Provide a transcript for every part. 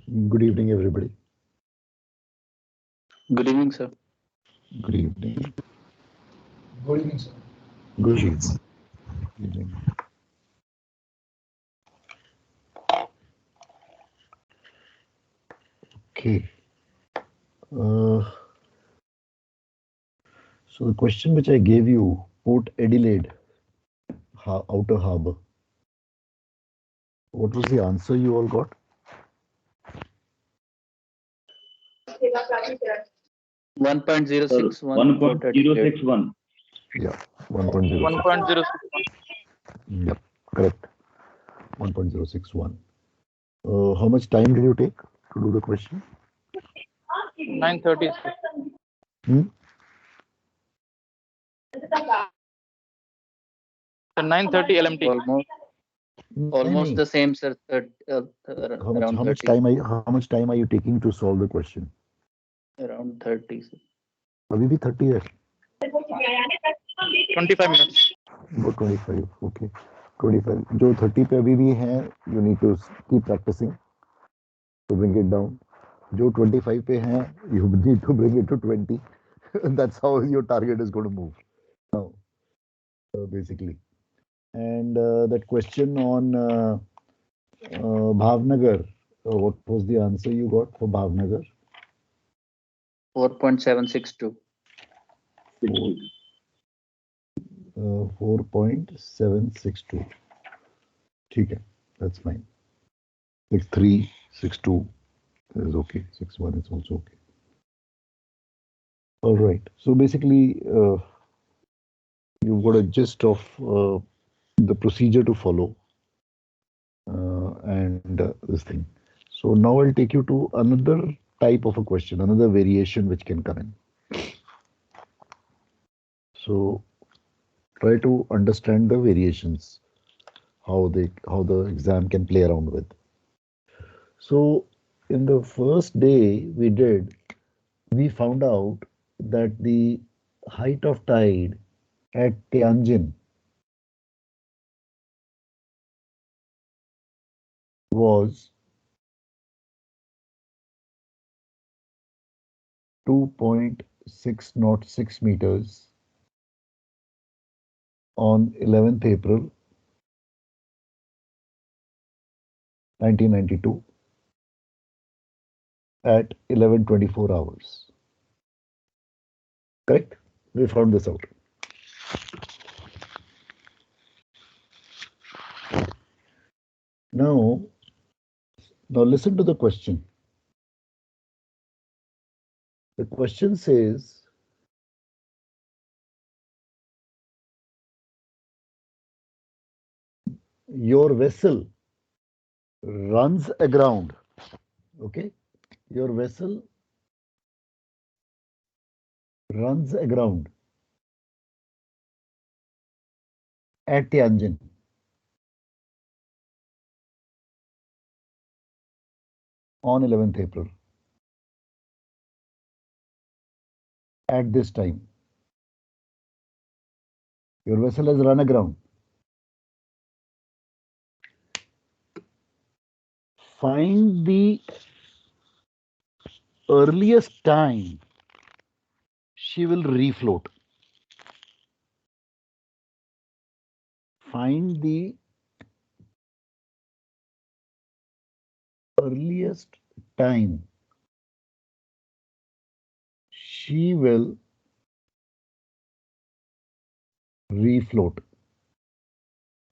Good evening, everybody. Good evening, sir. Good evening. Good evening, sir. Good evening. Evening. Okay. Uh, so the question which I gave you, Port Adelaide, Outer Harbour. What was the answer you all got? 1.061 Port Adelaide. 1.061. Yeah, 1.06. 1.061. Yep, correct. 1.061. How much time did you take to do the question? 9:30. Hmm? 9:30 LMT. Almost Nahi. the same, sir. Around 30. How much time are you taking to solve the question? Around 30, sir. अभी भी 30 है. 25 minutes. About 25. Okay. 25. जो 30 पे अभी भी हैं, you need to keep practicing to bring it down. जो 25 पे हैं, you need to bring it to 20. That's how your target is going to move. Now, basically. And that question on Bhavnagar, what was the answer you got for Bhavnagar? 4.762. 4.762. ठीक है, that's fine. 63, 62 is okay. 61 is also okay. All right. So basically, you've got a gist of the procedure to follow and this thing. So now I'll take you to another type of a question, another variation which can come in. So try to understand the variations, how the exam can play around with. So in the first day we found out that the height of tide at Tianjin was 2.606 meters on 11th April 1992 at 11:24 hours. Correct? We found this out. Now listen to the question. The question says, your vessel runs aground. Okay? Your vessel runs aground at Tianjin on 11th April at this time. Your vessel has run aground. Find the earliest time she will refloat. Find the earliest time she will refloat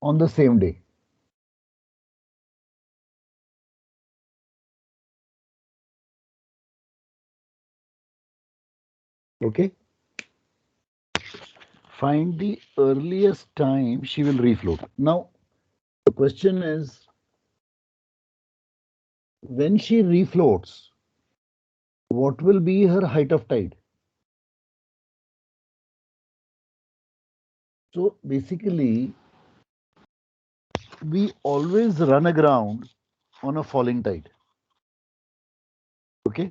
on the same day. Okay? Find the earliest time she will refloat. Now, the question is, when she refloats, what will be her height of tide? So basically, we always run aground on a falling tide. Okay?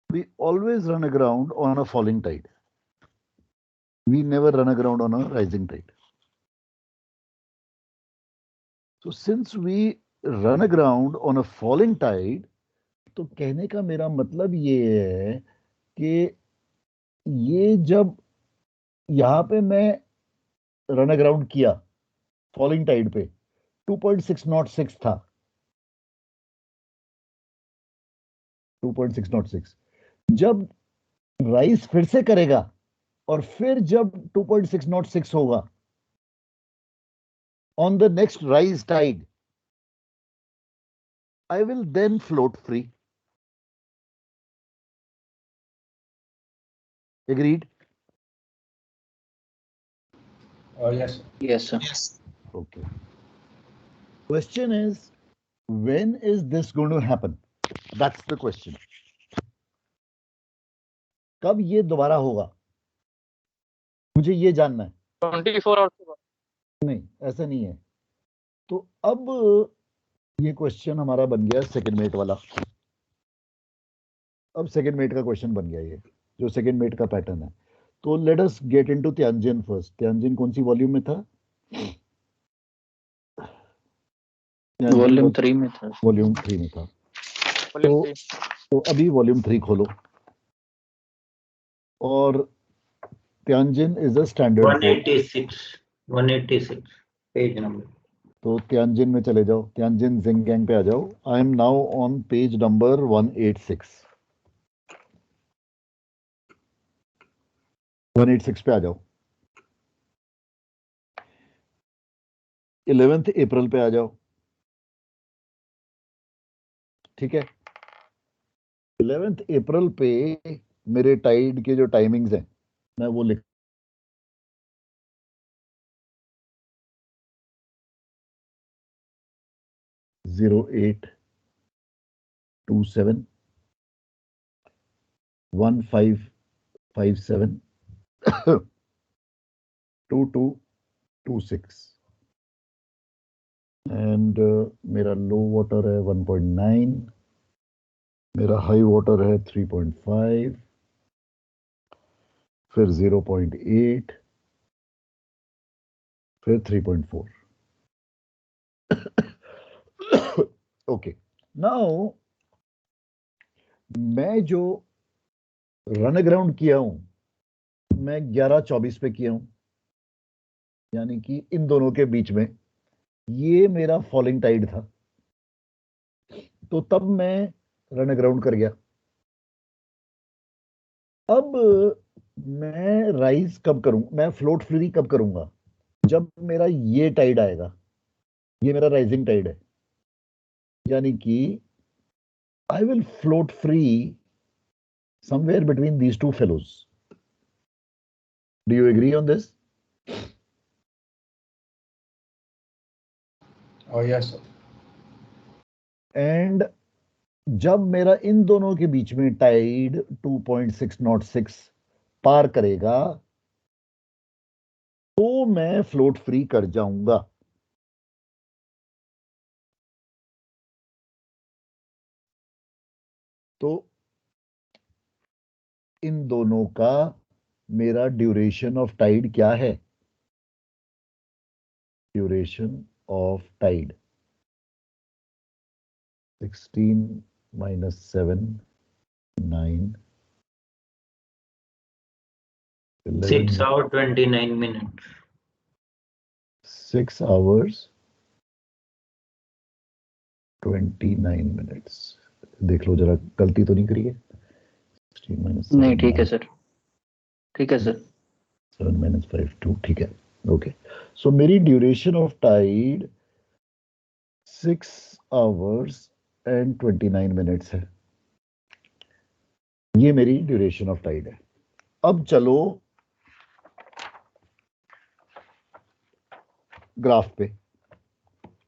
We always run aground on a falling tide. We never run aground on a rising tide. So since we run aground on a falling tide, तो कहने का मेरा मतलब ये है कि ये जब यहां पे मैं रन अग्राउंड किया फॉलिंग टाइड पे 2.606 था, 2.606, जब राइज फिर से करेगा और फिर जब 2.606 होगा on the next rise tide, I will then float free. Agreed? Yes, sir. Yes, sir. Okay. Question is, when is this going to happen? That's the question. कब ये दोबारा होगा, मुझे ये जानना है। 24 आवर्स के बाद। नहीं, ऐसा नहीं है। तो अब ये क्वेश्चन हमारा बन गया सेकंड मेट वाला। अब सेकंड मेट का क्वेश्चन बन गया ये, जो सेकंड मेट का पैटर्न है। तो let us get into Tianjin first. Tianjin कौन सी वॉल्यूम में था? वॉल्यूम 3 में था। वॉल्यूम 3 में था। वॉल्यूम तो, तो अभी वॉल्यूम 3 खोलो और Tianjin is a standard 186 page number. तो त्यांजिन में चले जाओ, त्यांजिन जिंगगैंग पे आ जाओ। I am now on page number 186। 186 पे आ जाओ। 11 अप्रैल पे आ जाओ। ठीक है, 11 अप्रैल पे मेरे टाइड के जो टाइमिंग्स हैं मैं वो लिख 0827 1557 2226 एंड मेरा लो वाटर है 1.9, मेरा हाई वाटर है 3.5, फिर 0.8, फिर 3.4। ओके, नाउ मैं जो रन ग्राउंड किया हूं मैं 11:24 पे किया हूं, यानी कि इन दोनों के बीच में ये मेरा फॉलिंग टाइड था। तो तब मैं रन ग्राउंड कर गया। अब मैं राइज कब करूं, मैं फ्लोट फ्री कब करूंगा? जब मेरा ये टाइड आएगा, ये मेरा राइजिंग टाइड है, यानी कि I will float free somewhere between these two fellows. Do you agree on this? Yes, sir. And जब मेरा इन दोनों के बीच में टाइड 2.606 पार करेगा तो मैं फ्लोट फ्री कर जाऊंगा। तो इन दोनों का मेरा ड्यूरेशन ऑफ टाइड क्या है? Duration of tide 16 minus 7 9 6 11 hours 29 minutes। 6 hours 29 minutes। देख लो जरा, गलती तो नहीं करी है? 16 minus 7 नहीं, ठीक है सर, ठीक है सर। 7 minus 5 2, ठीक है। ओके, सो मेरी duration of tide 6 hours and 29 minutes है। ये मेरी ड्यूरेशन ऑफ टाइड है। अब चलो ग्राफ पे।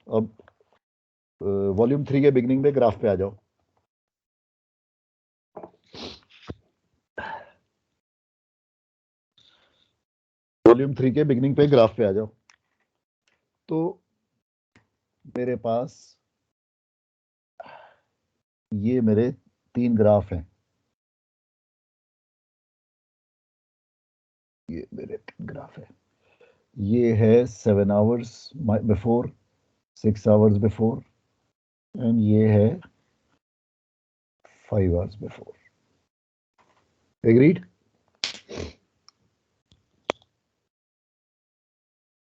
अब वॉल्यूम 3 के बिगनिंग पे ग्राफ पे आ जाओ। वॉल्यूम 3 के बिगनिंग पे ग्राफ पे आ जाओ। तो मेरे पास ये मेरे 3 ग्राफ हैं। ये मेरे 3 ग्राफ है। ये है 7 hours before, 6 hours before and ये है 5 hours बिफोर। एग्रीड?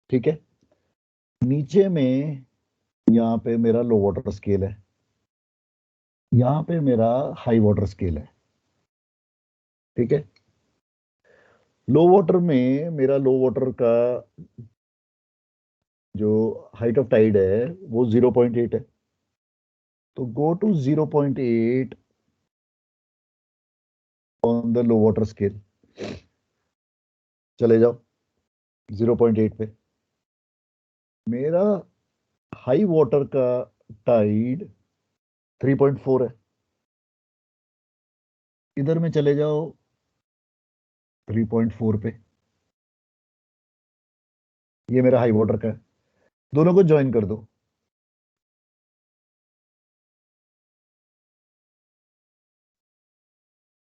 ठीक है। नीचे में यहाँ पे मेरा लो वाटर स्केल है, यहाँ पे मेरा हाई वाटर स्केल है। ठीक है। लो वाटर में मेरा लो वाटर का जो हाइट ऑफ टाइड है वो 0.8 है, तो go to 0.8 on the low water scale. चले जाओ 0.8 पे। मेरा हाई वाटर का टाइड 3.4 है, इधर में चले जाओ 3.4 पे। ये मेरा हाई वाटर का है, दोनों को ज्वाइन कर दो।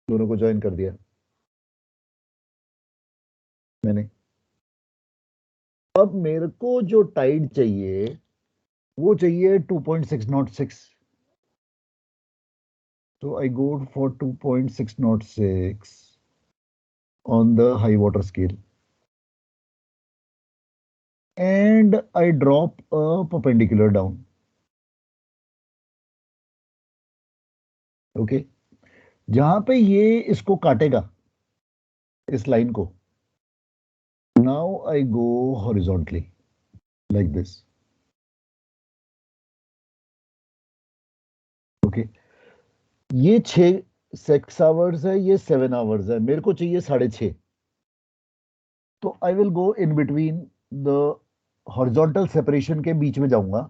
दोनों को ज्वाइन कर दिया मैंने। अब मेरे को जो टाइड चाहिए वो चाहिए 2.606। So I go for 2.606 on the high water scale and I drop a perpendicular down. Okay, जहां पे ये इसको काटेगा, इस लाइन को, now I go horizontally like this. Okay, ये 6 hours है, ये 7 hours है, मेरे को चाहिए 6.5। तो I will go in between the horizontal separation के बीच में जाऊंगा,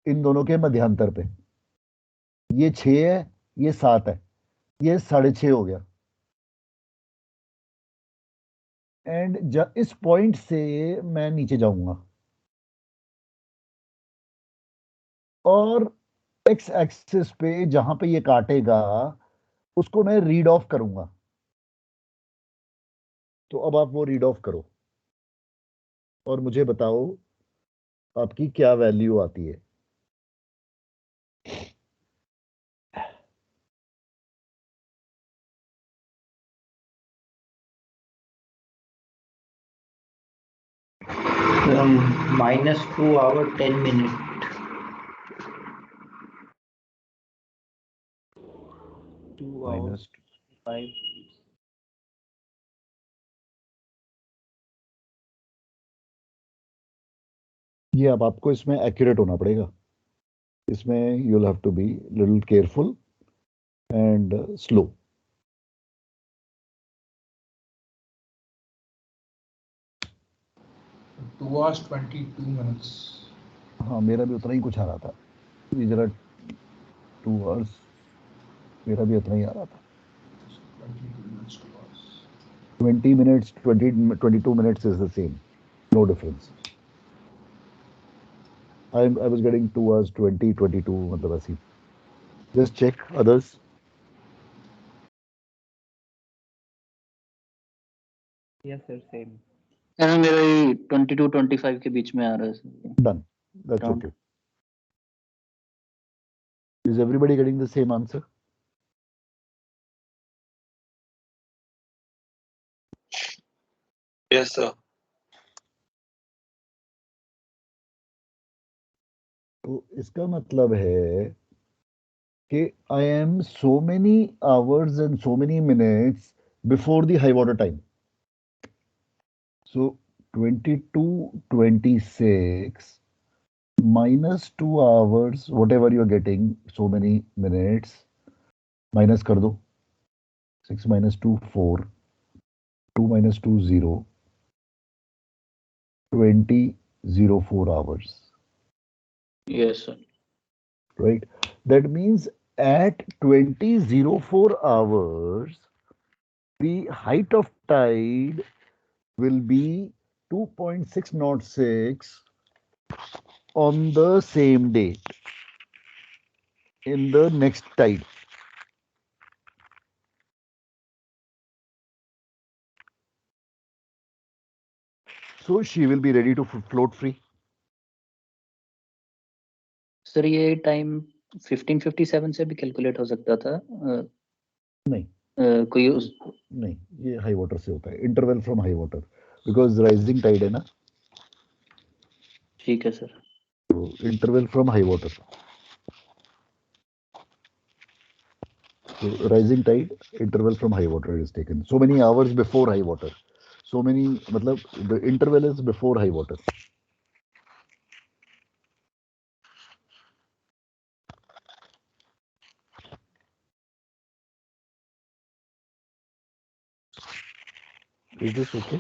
इन दोनों के मध्यांतर पे। ये 6 है, ये 7 है, ये 6.5 हो गया। एंड इस पॉइंट से मैं नीचे जाऊंगा और एक्स एक्सिस पे जहां पे ये काटेगा उसको मैं रीड ऑफ करूंगा। तो अब आप वो रीड ऑफ करो और मुझे बताओ आपकी क्या वैल्यू आती है। -2 hour 10 minute. माइनस ये अब आपको इसमें एक्यूरेट होना पड़ेगा, इसमें you will have to be little careful and slow. 2 hours 22 minutes. हाँ मेरा भी उतना ही कुछ आ रहा था, ये जरा 2 hours मेरा भी उतना ही आ रहा था। 22 minutes, 2 hours. 20 minutes, 22 minutes is the same, no difference. I was getting 2 hours 20, 22 मतलब ऐसी। Just check others. Yes sir same. यार मेरा ये 22-25 के बीच में आ रहा है sir. Done. That's Done. okay. Is everybody getting the same answer? Yes, sir. तो इसका मतलब है कि I am so many hours and so many minutes before the high water time. So 22:26 minus 2 hours, whatever you're getting, so many minutes, minus कर दो। 6 minus 2, 4. 2 minus 2, 0. 20:04 hours. Yes sir. Right? That means at 20:04 hours, the height of tide will be 2.606 on the same day in the next tide. So she will be ready to float free. Sir ये time 1557 से भी calculate हो सकता था। नहीं कोई उस नहीं, ये हाई वाटर से होता है, interval from high water, because rising tide है ना, ठीक है सर। तो इंटरवल फ्रॉम हाई वाटर, तो rising tide interval from high water is taken so many hours before high water, so many मतलब the interval is before high water. Is this okay?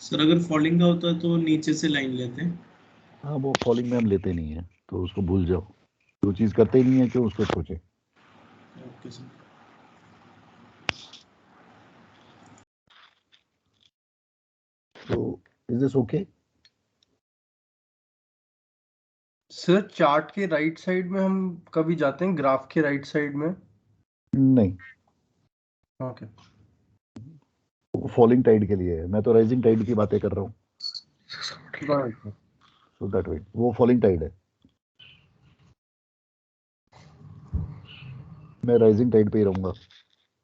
Sir अगर falling का होता है तो नीचे से line लेते हैं। हाँ, वो फॉलिंग में हम लेते नहीं है, तो उसको भूल जाओ, जो चीज करते ही नहीं है क्यों उसको सोचे. Okay sir. So is this okay? Sir chart के राइट साइड में हम कभी जाते हैं, ग्राफ के राइट साइड में? नहीं, ओके। फॉलिंग टाइड के लिए है, मैं तो राइजिंग टाइड की बातें कर रहा हूँ. सो दैट वे वो फॉलिंग टाइड है, मैं राइजिंग टाइड पे ही रहूंगा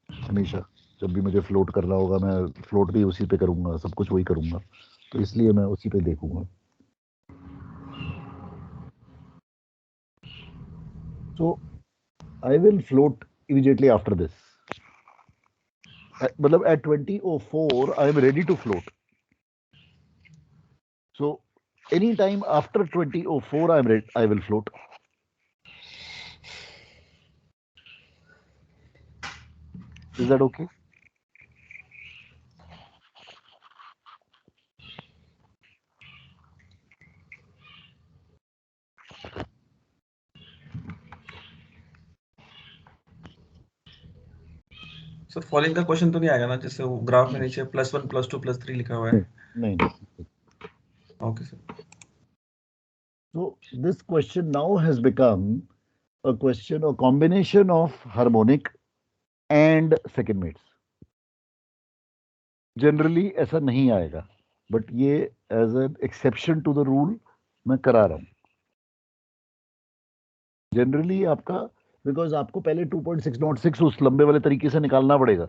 हमेशा. जब भी मुझे फ्लोट करना होगा मैं फ्लोट भी उसी पे करूंगा, सब कुछ वही करूंगा, तो इसलिए मैं उसी पे देखूंगा. So I will float immediately after this. मतलब at 20:04 I am ready to float. So any time after 20:04 I will float. Is that okay? Sir falling का क्वेश्चन तो नहीं आएगा ना, जैसे वो ग्राफ में नीचे +1 +2 +3 लिखा हुआ है? नहीं. Okay sir. So this question now has become a question, a combination of harmonic and second mates. Generally ऐसा नहीं आएगा, but ये as an exception to the rule मैं करा रहा हूँ. जनरली आपका, बिकॉज आपको पहले 2.606 उस लंबे वाले तरीके से निकालना पड़ेगा,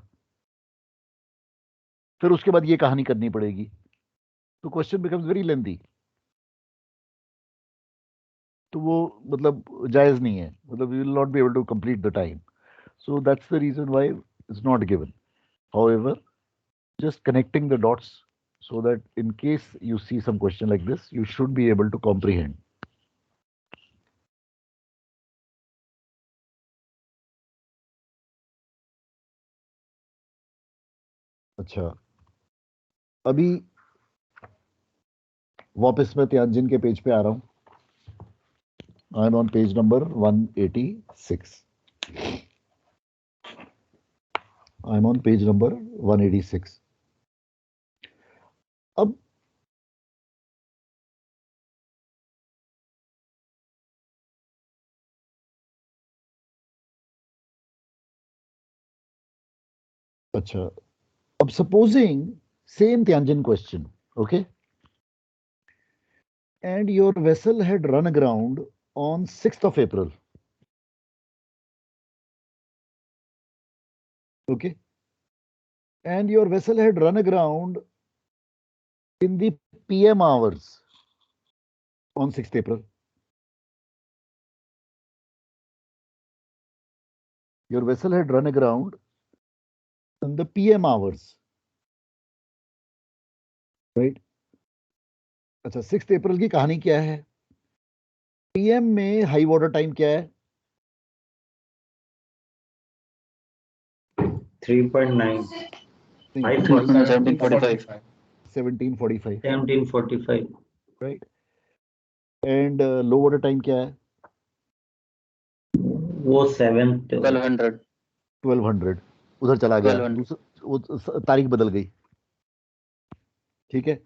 फिर उसके बाद ये कहानी करनी पड़ेगी, तो क्वेश्चन बिकम्स वेरी लेंथी, तो वो मतलब जायज नहीं है, मतलब you will not be able to complete the time. So that's the reason why it's not given. However, just connecting the dots so that in case you see some question like this, you should be able to comprehend. अच्छा, अभी वापस मैं त्यानजिन के page पे आ रहा हूं. I am on page number 186. I am on page number 186. अब अच्छा, अब supposing same Tianjin question, okay, and your vessel had run aground on 6th of April, okay, and your vessel had run aground in the PM hours on 6th April. Your vessel had run aground in the PM hours, right? अच्छा, 6th अप्रैल की कहानी क्या है? PM में high water time क्या है? 3.9. I नहीं, thought 1745 1745, 1745. right? And low water time क्या है? वो 7th 1200 1200. उधर चला गया, 1200 वो तारीख बदल गई, ठीक है.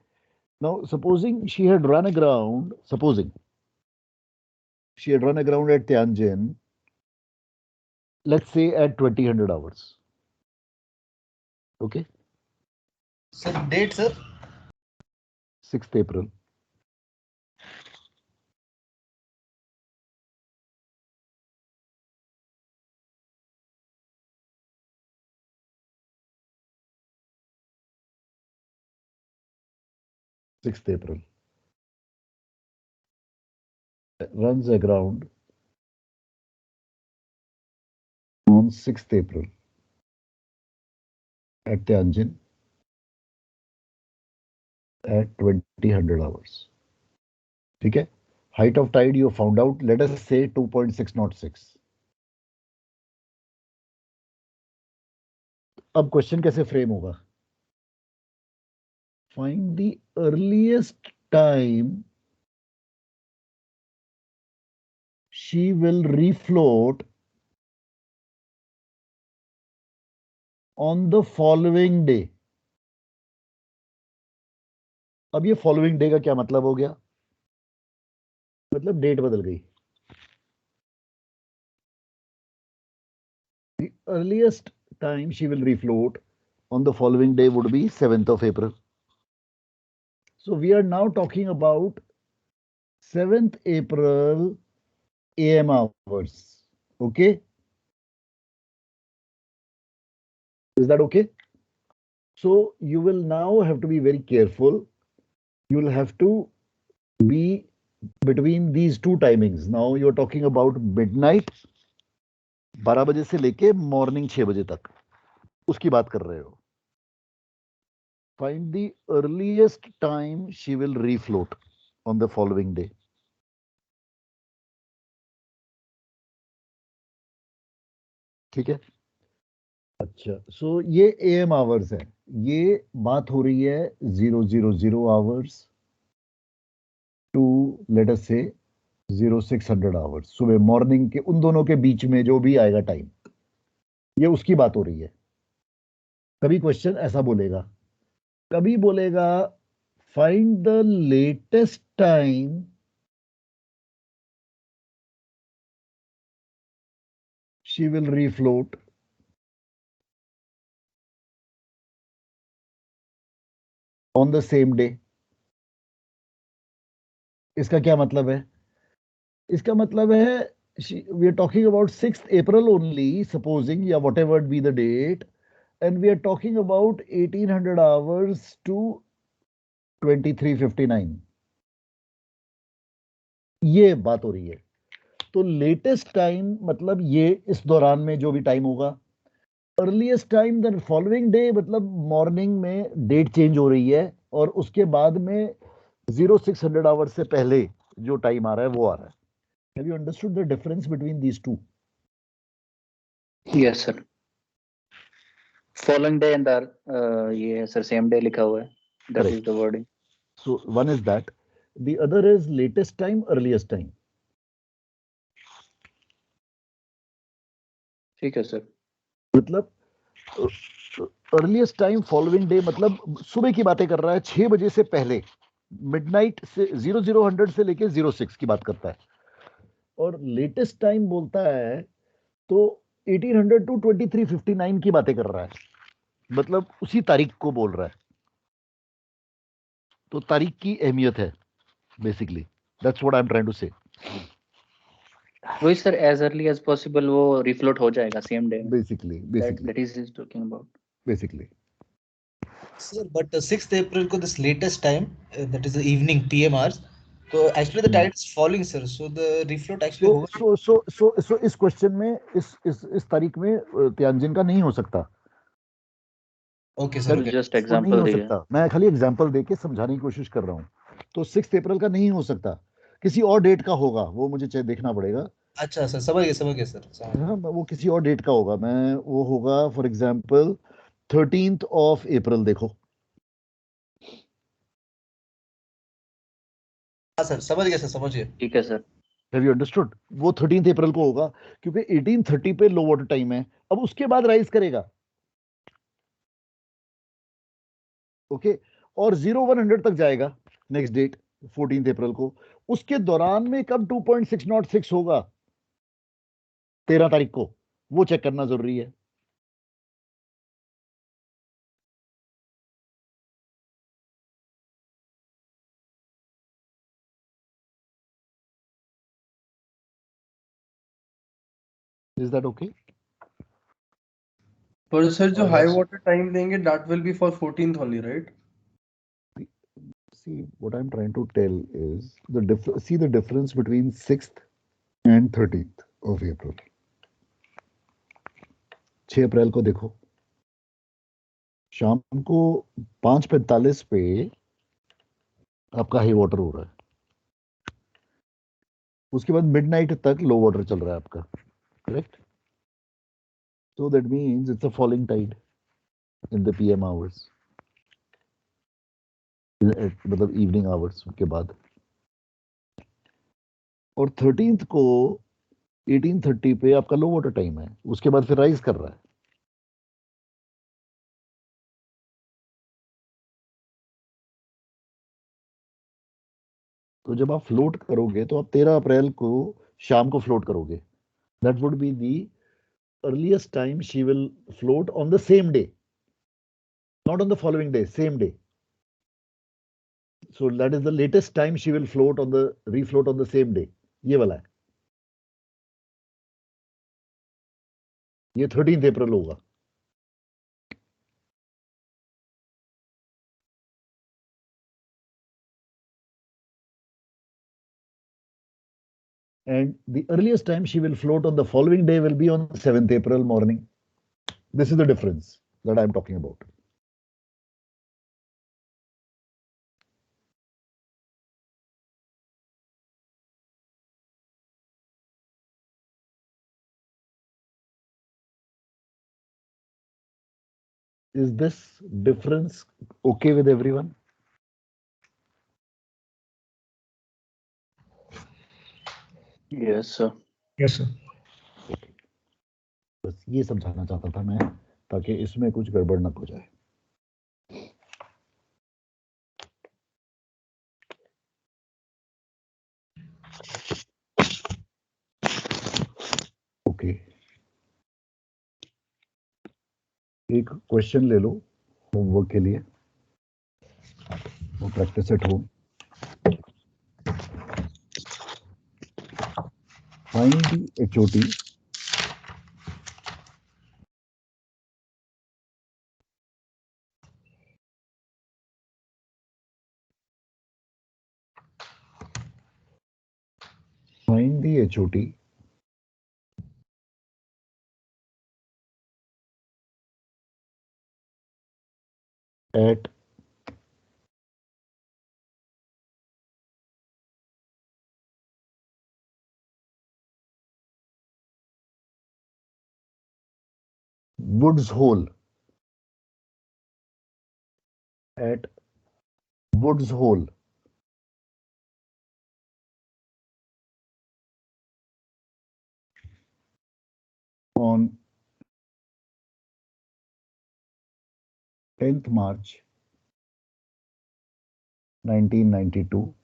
Now supposing she had run aground, supposing she had run aground at Tianjin, let's say at 2000 hours, okay, sir date sir 6th April. 6th April. Runs aground on 6th April at Tianjin at 2000 hours. ठीक है. Height of tide you found out. Let us say 2.606. अब question कैसे frame होगा? Find the earliest time she will refloat on the following day. अब ये following day का क्या मतलब हो गया? मतलब डेट बदल गई. The earliest time she will refloat on the following day would be 7th of April. So we are now talking about 7th April AM hours. Okay? Is that okay? So you will now have to be very careful. You will have to be between these two timings. Now you're talking about midnight 12 बजे से लेके morning 6 बजे तक उसकी बात कर रहे हो. Find the earliest time she will refloat on the following day. ठीक है. अच्छा, सो ये AM आवर्स है. ये बात हो रही है 000 आवर्स टू लेट अस से 0600 आवर्स. सुबह मॉर्निंग के उन दोनों के बीच में जो भी आएगा टाइम, ये उसकी बात हो रही है. कभी क्वेश्चन ऐसा बोलेगा, कभी बोलेगा find the latest time she will refloat on the same day. इसका क्या मतलब है? इसका मतलब है we are talking about 6th April only, supposing, या whatever be the date, and we are talking about 1800 hours to 2359. ये बात हो रही है. तो लेटेस्ट टाइम मतलब ये इस दौरान में जो भी टाइम होगा. Earliest time the following day मतलब मॉर्निंग में डेट चेंज हो रही है और उसके बाद में 0600 आवर्स से पहले जो टाइम आ रहा है वो आ रहा है. Have you understood the difference between these two? Yes, sir. Following day and ये है sir, same day लिखा हुआ है. That Correct. is the wording. So one is that. The other is latest time, earliest time. ठीक है sir. मतलब earliest time following day मतलब सुबह की बातें कर रहा है, 6 बजे से पहले. मिडनाइट से 0000 से लेके 06 की बात करता है. और लेटेस्ट टाइम बोलता है तो 1800 टू 2359 की बातें कर रहा है. मतलब उसी तारीख को बोल रहा है. तो तारीख की अहमियत है basically. That's what I am trying to say. वही sir, as early as possible वो refloat हो जाएगा same day. Basically That is he's talking about. Basically. Sir, but 6th April को this latest time, that is the evening PM hours. So actually the tide is falling, sir. So the refloat actually होगा. सो इस question में इस तारीख में Tianjin का नहीं हो सकता. Okay, sir. Sir, Okay. just नहीं example हो दिया. सकता. मैं खाली एग्जांपल देके समझाने की कोशिश कर रहा हूँ. तो 6 अप्रैल का नहीं हो सकता, किसी और डेट का होगा. वो मुझे चाहिए देखना पड़ेगा. अच्छा सर, समझ गए सर. हाँ, वो किसी और डेट का होगा. मैं वो होगा for example 13th of April. देखो हाँ सर, समझ गए सर, समझिए. ठीक है सर. Have you understood? वो 13th अप्रैल को होगा क्योंकि 1830 पे लो वाटर टाइम है. अब उसके बाद राइज करेगा. ओके. और 0100 तक जाएगा नेक्स्ट डेट 14th अप्रैल को. उसके दौरान में कब 2.606 होगा 13 तारीख को, वो चेक करना जरूरी है. Is that okay? पर सर जो Yes. हाई वाटर टाइम देंगे that will be for 14th only, right? See, what I'm trying to tell is see the difference between 6th and 13th of April. 6 अप्रैल को देखो, शाम को 5:45 पे आपका high water हो रहा है, उसके बाद मिडनाइट तक लो वाटर चल रहा है आपका, correct? So that means it's a falling tide in the PM hours, मतलब इवनिंग आवर्स के बाद। और 13th को 18:30 पे आपका लो वाटर टाइम है, उसके बाद फिर राइज कर रहा है। तो जब आप फ्लोट करोगे तो आप 13 अप्रैल को शाम को फ्लोट करोगे। That would be the earliest time she will float on the same day, not on the following day, same day. So that is the latest time she will float on the refloat on the same day, ये वाला है। ये 13 अप्रैल होगा। And the earliest time she will float on the following day will be on 7th April morning. This is the difference that I'm talking about. Is this difference okay with everyone? Yes, sir. Yes, sir. बस ये समझाना चाहता था मैं, ताकि इसमें कुछ गड़बड़ ना हो जाए। ओके, एक क्वेश्चन ले लो होमवर्क के लिए, वो practice at home. Find the HOT at Woods Hole, at Woods Hole on 10th March 1992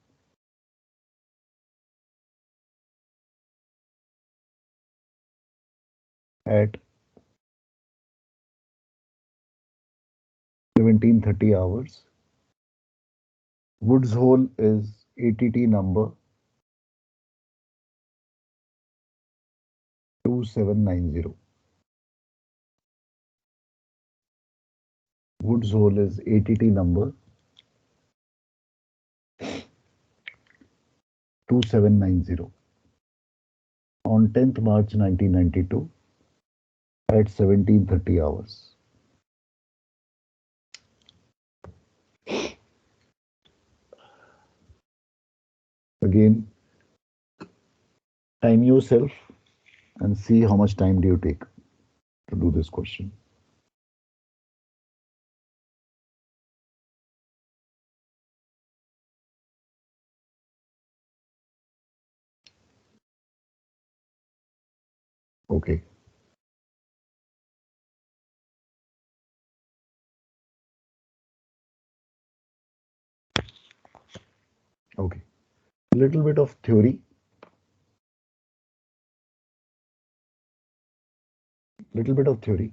at 17:30 hours. Woods Hole is ATT number 2790. Woods Hole is ATT number 2790 on 10th March 1992 at 17:30 hours. Again, time yourself and see how much time do you take to do this question. Okay. Okay. A little bit of theory. Little bit of theory.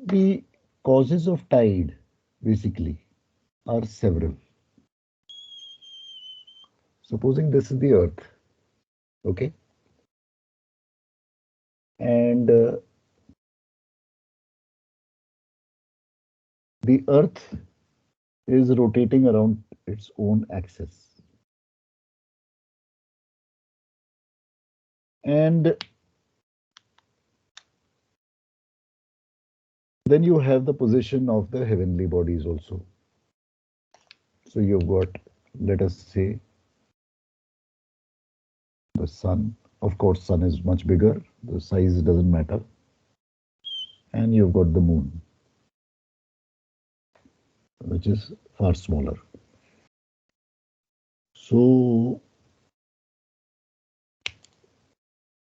The causes of tide basically are several. Supposing this is the Earth, okay, and The Earth is rotating around its own axis. And then you have the position of the heavenly bodies also. So you've got, let us say, the sun. Of course, sun is much bigger. The size doesn't matter. And you've got the moon, which is far smaller. So,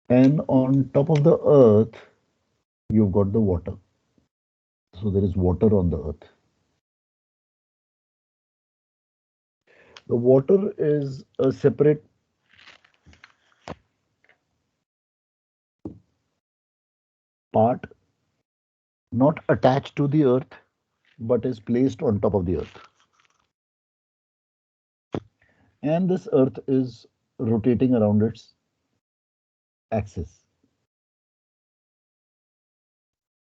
and on top of the earth, you've got the water. So there is water on the earth. The water is a separate part, not attached to the earth, but is placed on top of the earth. And this earth is rotating around its axis.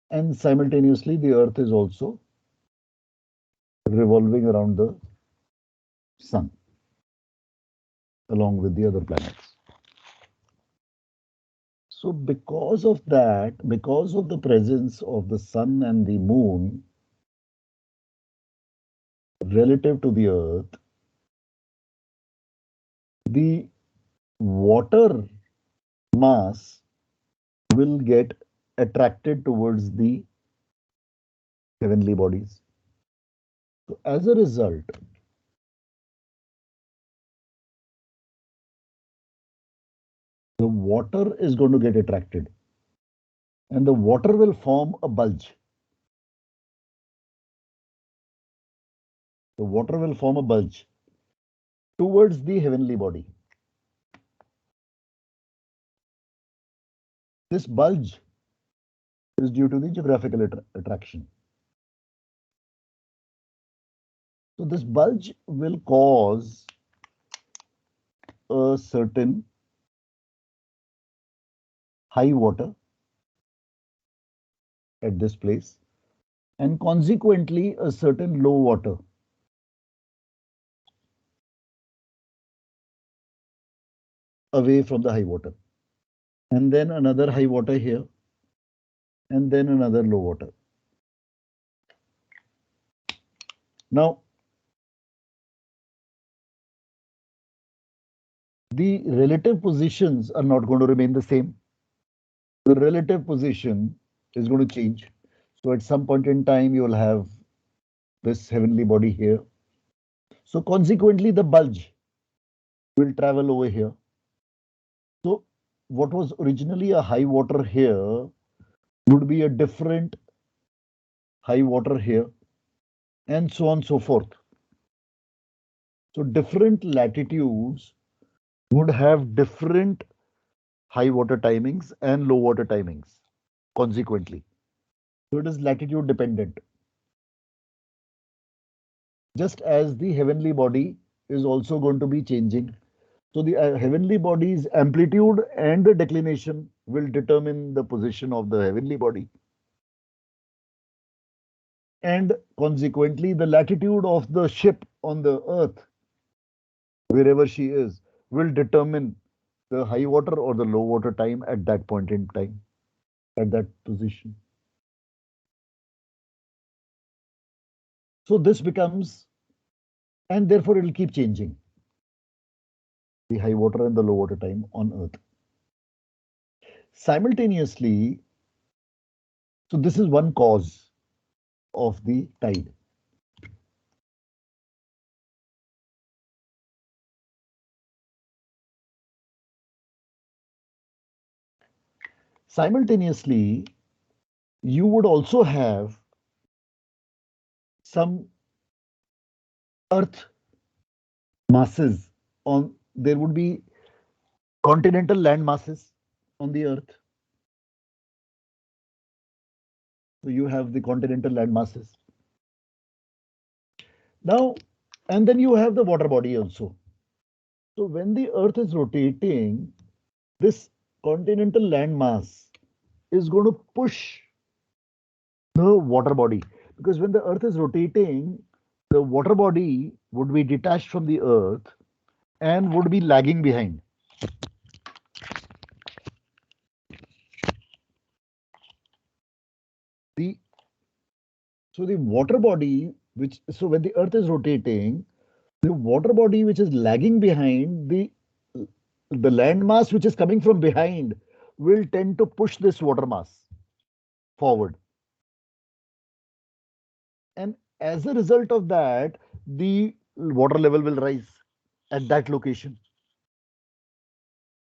And simultaneously, the earth is also revolving around the sun along with the other planets. So because of that, because of the presence of the sun and the moon relative to the earth, the water mass will get attracted towards the heavenly bodies. So as a result, the water is going to get attracted and the water will form a bulge. The water will form a bulge towards the heavenly body. This bulge is due to the geographical attraction. So this bulge will cause a certain high water at this place and consequently a certain low water away from the high water, and then another high water here, and then another low water. Now, the relative positions are not going to remain the same. The relative position is going to change. So at some point in time, you will have this heavenly body here. So consequently, the bulge will travel over here. So what was originally a high water here would be a different high water here, and so on and so forth. So different latitudes would have different high water timings and low water timings, consequently. So it is latitude dependent. Just as the heavenly body is also going to be changing. So the heavenly body's amplitude and the declination will determine the position of the heavenly body. And consequently, the latitude of the ship on the earth, wherever she is, will determine the high water or the low water time at that point in time, at that position. So this becomes, and therefore it will keep changing, the high water and the low water time on earth. Simultaneously, so this is one cause of the tide. Simultaneously, you would also have some earth masses on, there would be continental land masses on the earth. So you have the continental land masses. Now, and then you have the water body also. So when the earth is rotating, this continental land mass is going to push the water body, Because when the earth is rotating, the water body would be detached from the earth and would be lagging behind. So the water body, so when the earth is rotating, the water body which is lagging behind, the land mass which is coming from behind will tend to push this water mass forward. And as a result of that, the water level will rise at that location.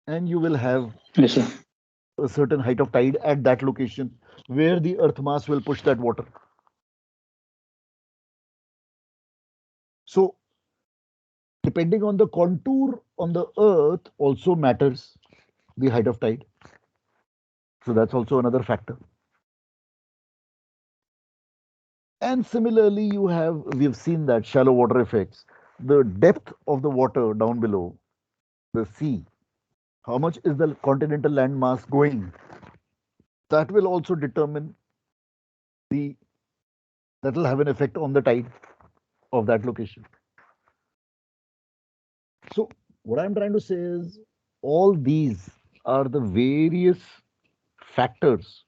And you will have Yes, sir. a certain height of tide at that location where the earth mass will push that water. So depending on the contour on the earth also matters the height of tide. So that's also another factor. And similarly, we've seen that shallow water effects, the depth of the water down below, the sea, how much is the continental land mass going? That will also determine that will have an effect on the tide of that location. So what I'm trying to say is all these are the various factors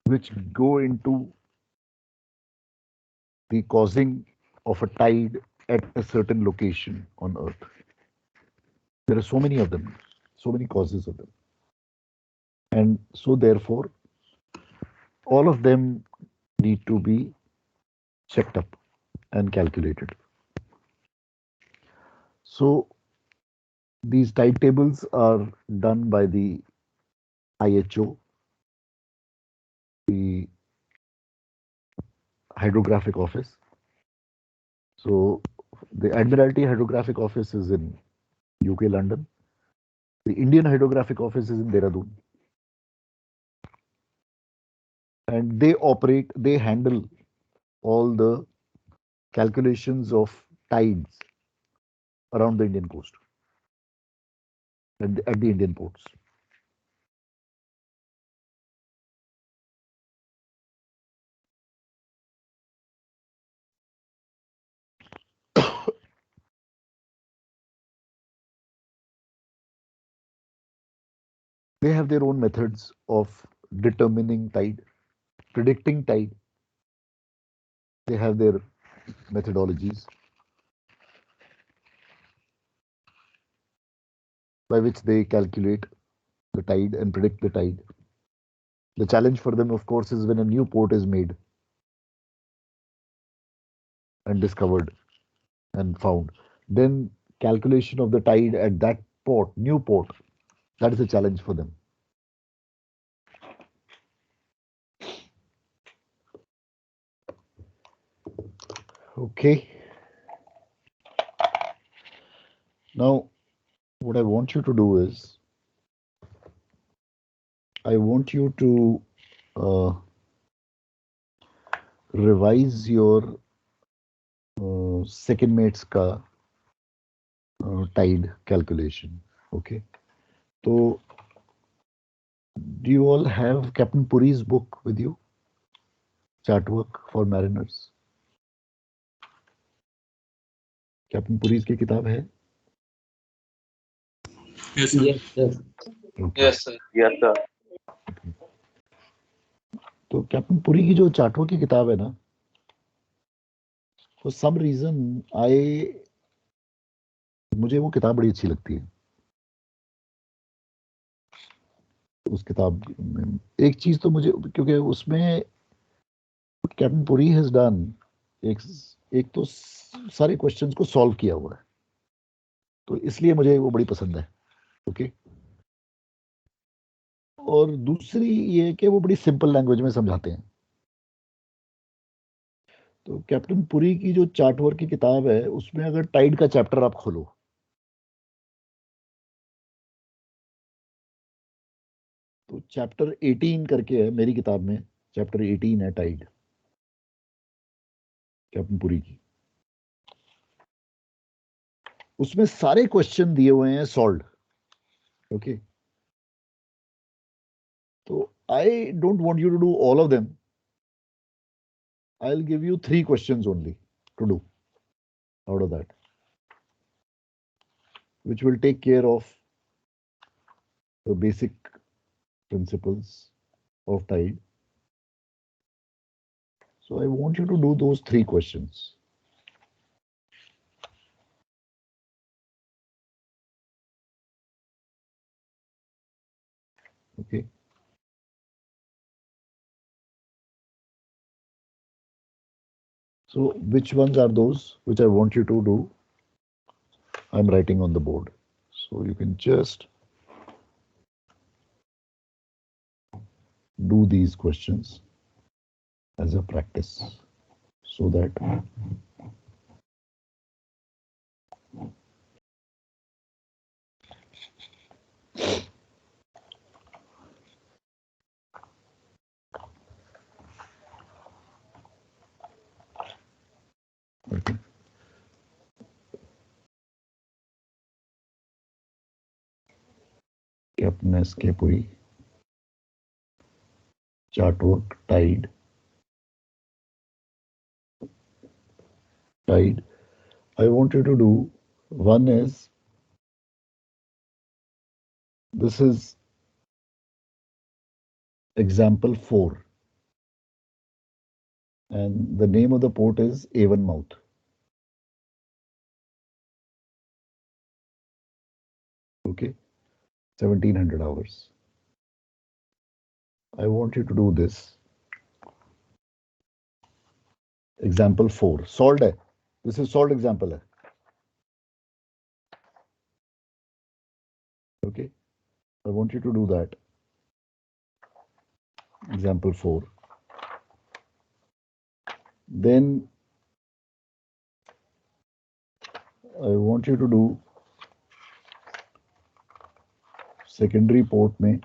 which go into the causing of a tide at a certain location on Earth. There are so many of them, so many causes of them. And so therefore, all of them need to be checked up and calculated. So these tide tables are done by the IHO, the Hydrographic Office. So the Admiralty Hydrographic Office is in UK, London. The Indian Hydrographic Office is in Dehradun. And they handle all the calculations of tides around the Indian coast at the Indian ports. They have their own methods of determining tide, predicting tide. They have their methodologies by which they calculate the tide and predict the tide. The challenge for them, of course, is when a new port is made and discovered and found. Then calculation of the tide at that port, new port, that is a challenge for them. Okay. Now, what I want you to do is, I want you to revise your second mate's ka tide calculation. Okay. So, do you all have Captain Puri's book with you? Chart work for mariners. Captain puris की किताब है? Yes, sir. Yes, sir. Okay. Yes, sir. Yes, sir. तो captain Puri की जो chart work की किताब है ना, फॉर सम रीजन मुझे वो किताब बड़ी अच्छी लगती है. उस किताब में एक चीज तो मुझे, क्योंकि उसमें कैप्टन पुरी हैज डन एक तो सारे क्वेश्चंस को सॉल्व किया हुआ है, तो इसलिए मुझे वो बड़ी पसंद है. ओके. और दूसरी ये कि वो बड़ी सिंपल लैंग्वेज में समझाते हैं. तो कैप्टन पुरी की जो चार्टवर्क की किताब है, उसमें अगर टाइड का चैप्टर आप खोलो, तो चैप्टर 18 करके है मेरी किताब में, चैप्टर 18 है टाइड कैप्टन पुरी की. उसमें सारे क्वेश्चन दिए हुए हैं सॉल्व. ओके. तो I don't want you to do all of them, I'll give you 3 questions only to do out of that, which will take care of the basic principles of tide. So I want you to do those 3 questions. Okay. So which ones are those which I want you to do? I'm writing on the board. So you can just do these questions as a practice so that okay. Capness Kepuri, chart work, tide. Tide. I want you to do one is this is example 4 and the name of the port is Avonmouth. Okay, 1700 hours. I want you to do this. Example 4 solved है. This is solved example है. Okay, I want you to do that. Example 4. Then I want you to do secondary port में.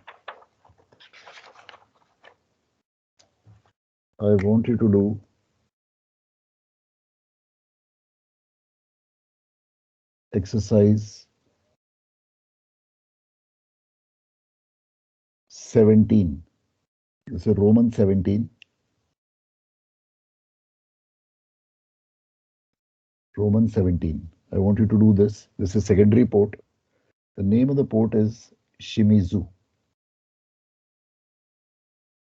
I want you to do exercise 17. This is Roman 17. Roman 17. I want you to do this. This is secondary port. The name of the port is Shimizu.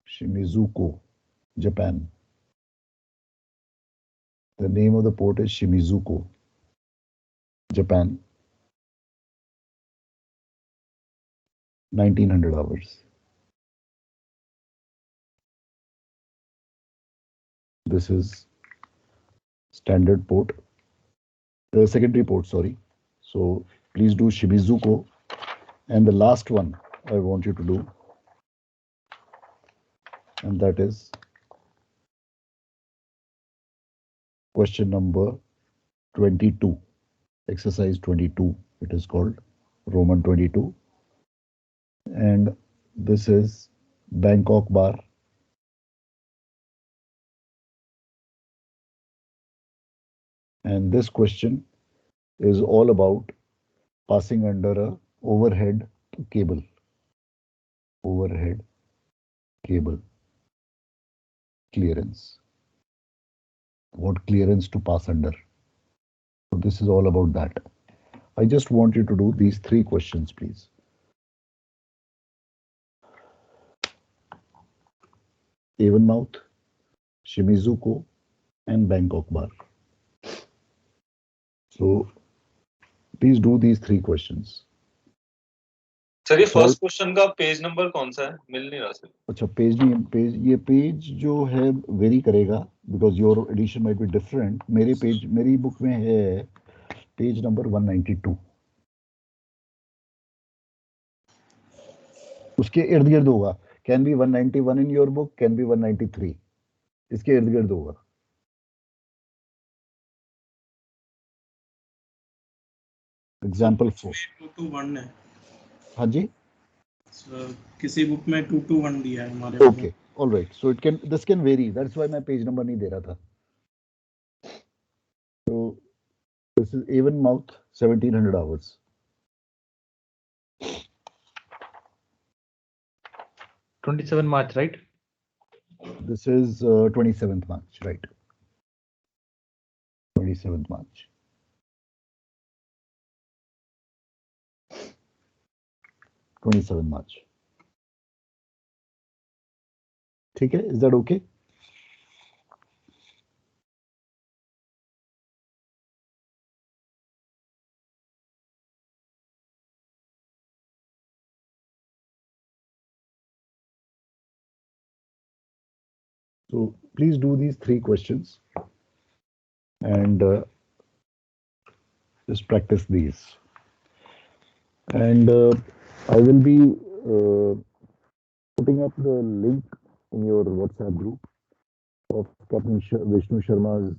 Shimizuko, Japan. The name of the port is Shimizuko, Japan. 1900 hours. This is standard port. Secondary port, sorry. So please do Shimizuko. And the last one I want you to do, and that is question number 22. Exercise 22, it is called Roman 22. And this is Bangkok bar. And this question is all about passing under a overhead cable. Overhead cable clearance. What clearance to pass under? So this is all about that. I just want you to do these 3 questions, please. Avonmouth, Shimizuko, and Bangkok bar. So please do these 3 questions. Sir ये first question का page number कौन सा है? मिल नहीं रहा sir. अच्छा page नहीं, page ये पेज जो है वेरी करेगा because your edition might be different. मेरी बुक में है पेज नंबर 192. उसके इर्द गिर्द होगा. Can be 191 in your book, can be 193. इसके इर्द गिर्द होगा. एग्जाम्पल 4 2 to 1 है. हाँ जी. किसी बुक में 2 to 1 दिया है हमारे. Okay alright. So it can, this can very. That's why मैं पेज नंबर नहीं दे रहा था. तो this is Avonmouth 1700 hours. March 27, right? This is 27th March, right? 27th March. 27th March. ठीक है? Is that okay? So please do these 3 questions and just practice these. And I will be putting up the link in your WhatsApp group of Captain Vishnu Sharma's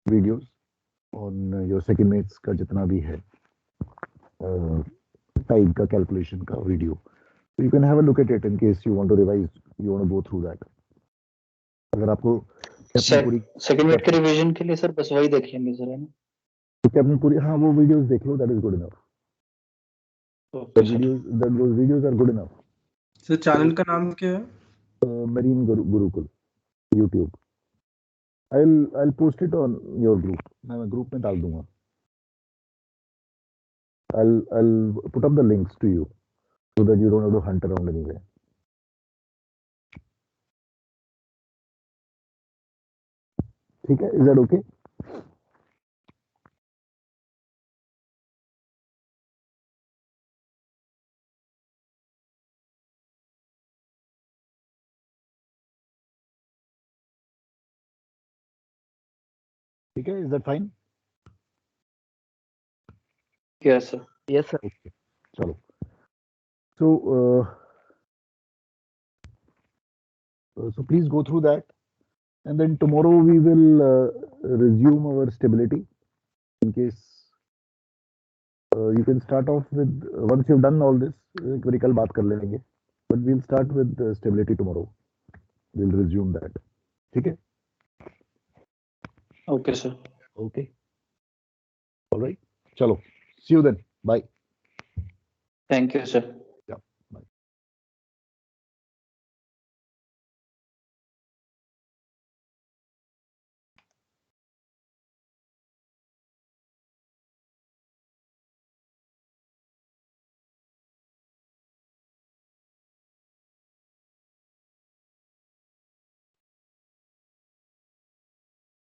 videos on your second mates का जितना भी है time का calculation का video. So you can have a look at it in case you want to revise, you want to go through that. अगर आपको second minute के revision के लिए सर बस वही देखेंगे सर, है ना? तो कैप्टन पूरी, हाँ वो वीडियोस देख लो, that is good enough. Those videos are good enough. Sir channel का नाम क्या है? Marine Gurukul YouTube. I'll post it on your group. मैं ग्रुप में डाल दूंगा. I'll put up the links to you so that you don't have to hunt around anywhere. ठीक है? Is that okay? ठीक है? Is that fine? Yes sir. Yes, sir. Okay. चलो. So please go through that, and then tomorrow we will resume our stability. In case you can start off with, once you've done all this, एक बारी कल बात कर लेंगे. But we'll start with stability tomorrow. We'll resume that. ठीक है? Okay sir. Okay. All right. चलो. See you then. Bye. Thank you sir.